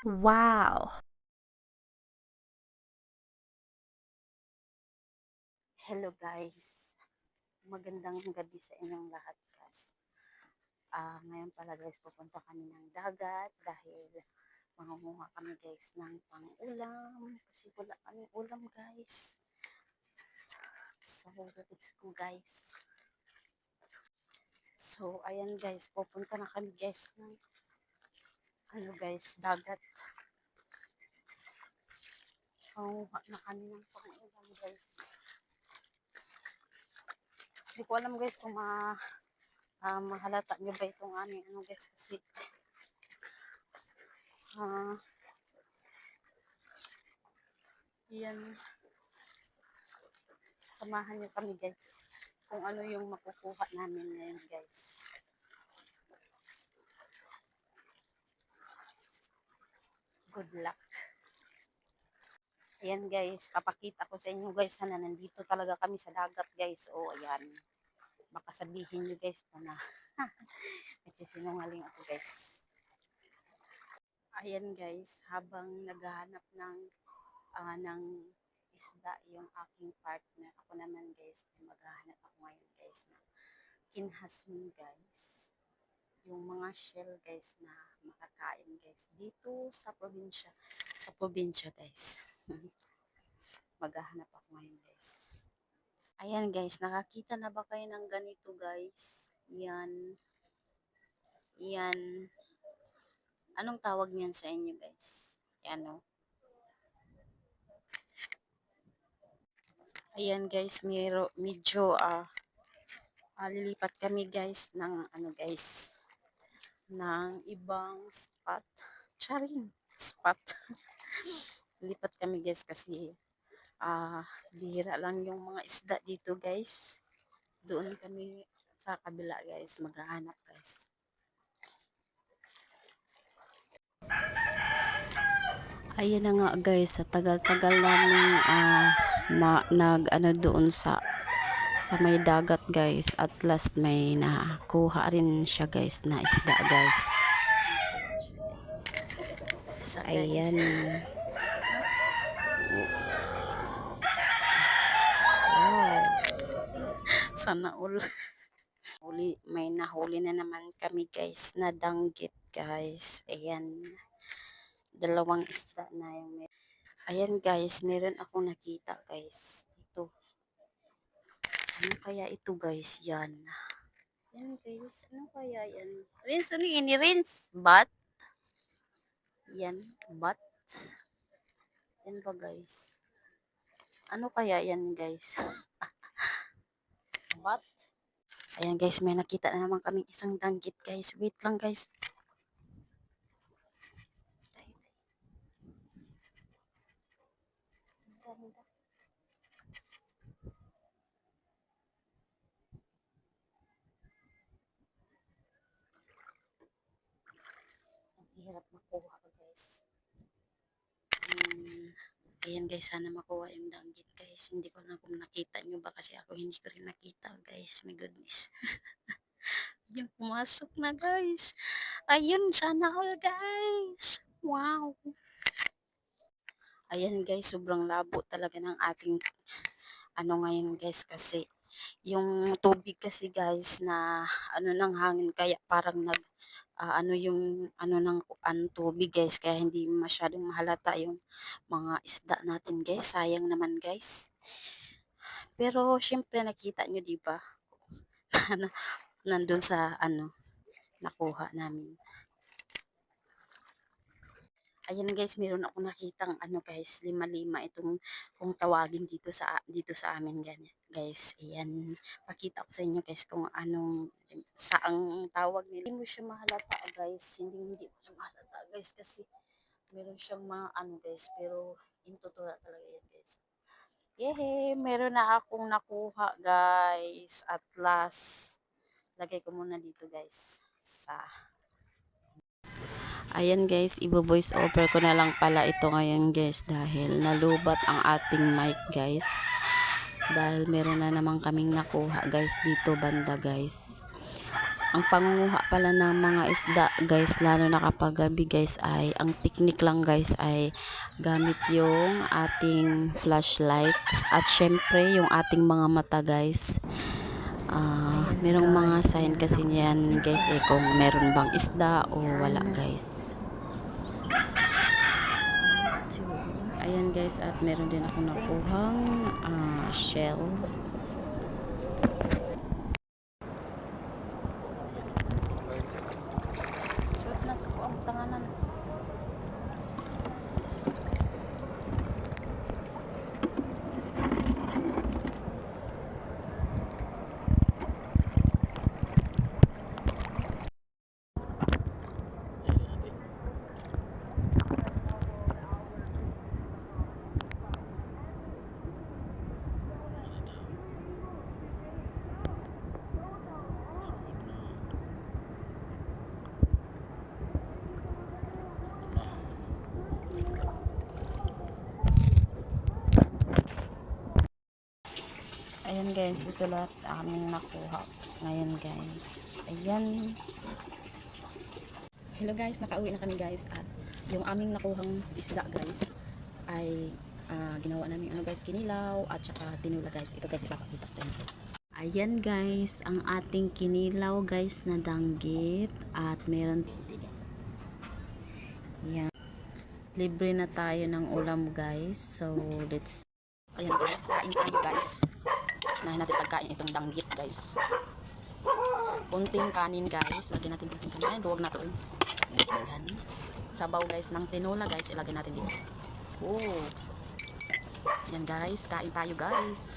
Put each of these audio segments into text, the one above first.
Wow! Hello guys, magandang gabi sa inyong lahat guys. Ngayon pala guys, pupunta kami ng dagat dahil mangunguha kami guys ng pang-ulam kasi wala kaming ulam guys. So, let's go guys. So, ayan guys, pupunta na kami guys ng dagat. Mangunguha na kami ng pang-ulam guys. Hindi ko alam guys kung mahalata nyo ba itong aming guys kasi ah, yan, samahan niyo kami guys kung ano yung makukuha namin ngayon guys. Good luck. Ayan guys, papakita ko sa inyo guys na nandito talaga kami sa dagat guys. O ayan, baka sabihin nyo guys pa na nagsisinungaling ako guys. Ayan guys, habang naghahanap ng isda yung aking partner, ako naman guys, ay maghahanap ako ngayon guys na kinhasun guys. Yung mga shell guys na makakain guys dito sa probinsya. Sa probinsya guys. Maghahanap ako ngayon guys. Ayan guys, nakakita na ba kayo ng ganito guys? Yan. Yan. Anong tawag niyan sa inyo guys? Yan o. Ayan guys, medyo lilipat kami guys ng guys, ng ibang spot. Charing spot. Lipat kami guys kasi bihira lang yung mga isda dito guys. Doon kami sa kabila guys, maghahanap guys. Ayan na nga guys, sa tagal-tagal namin doon sa may dagat guys, at last may nakuha rin siya guys na isda guys. So ayan. Wow. Sana all. May nahuli na naman kami guys na danggit guys. Ayan. Dalawang isda na yung ayan guys, meron akong nakita guys. Ito. Ano kaya ito guys? Yan. Yan guys, ano kaya yan? Rinse, ano yun? Rinse? Bat? Yan, bat? Yan ba guys? Ano kaya yan guys? Bat? Ayan guys, may nakita na naman kaming isang danggit guys. Wait lang guys. Ang hirap makuha guys. Ayan guys, sana makuha yung danggit guys. Hindi ko na kung nakita nyo ba kasi ako hindi ko rin nakita guys. My goodness. Yung pumasok na guys. Ayun, sana all guys. Wow. Ayan guys, sobrang labo talaga ng ating ngayon guys kasi yung tubig kasi guys na ng hangin kaya parang yung ng tubig guys kaya hindi masyadong mahalata yung mga isda natin guys. Sayang naman guys. Pero syempre nakita nyo 'di ba? Nandun sa nakuha namin. Ayan guys, meron ako nakitang guys, lima-lima itong kung tawagin dito sa amin ganyan. Guys, ayan. Pakita ko sa inyo guys kung anong saang tawag nila. Hindi mo siya mahalata guys. Hindi mo siya mahalata guys kasi meron siyang mga guys, pero in totoo talaga yan guys. Yehey, meron na akong nakuha guys. At last, lagay ko muna dito guys sa ayan guys, ibo-voice over ko na lang pala ito ngayon guys dahil nalubat ang ating mic guys. Dahil meron na naman kaming nakuha guys dito banda guys. Ang pangunguha pala ng mga isda guys, lalo na kapag gabi guys, ay ang technique lang guys ay gamit yung ating flashlights at syempre yung ating mga mata guys. Merong mga sign kasi niyan guys eh, kung meron bang isda o wala guys. Ayan guys, at meron din ako nakuhang shell. Nasa ko ang tanganan. Ayan guys, ito lahat aming nakuha ngayon guys. Ayan. Hello guys, nakauwi na kami guys at yung aming nakuhang isda guys ay ginawa namin ano guys, kinilaw at saka tinula guys. Ito guys, ipapakita ko sa inyo guys. Ayan guys, ang ating kinilaw guys na danggit at meron yan. Libre na tayo ng ulam guys. So let's ayan guys, kain tayo guys. Nahin natin pagkain itong danggit guys. Kunting kanin guys, lagyan natin kunting kanin. Ay, duwag na to guys. Ayan. Sabaw guys ng tinola guys, ilagay natin dito. Oh. Yan guys, kain tayo guys.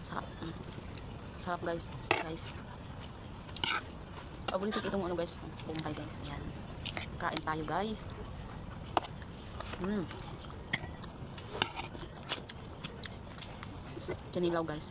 Sarap. Sarap guys. Guys. Paborito ko itong ano guys, bumbay guys. Yan. Kain tayo guys. Kinilaw guys.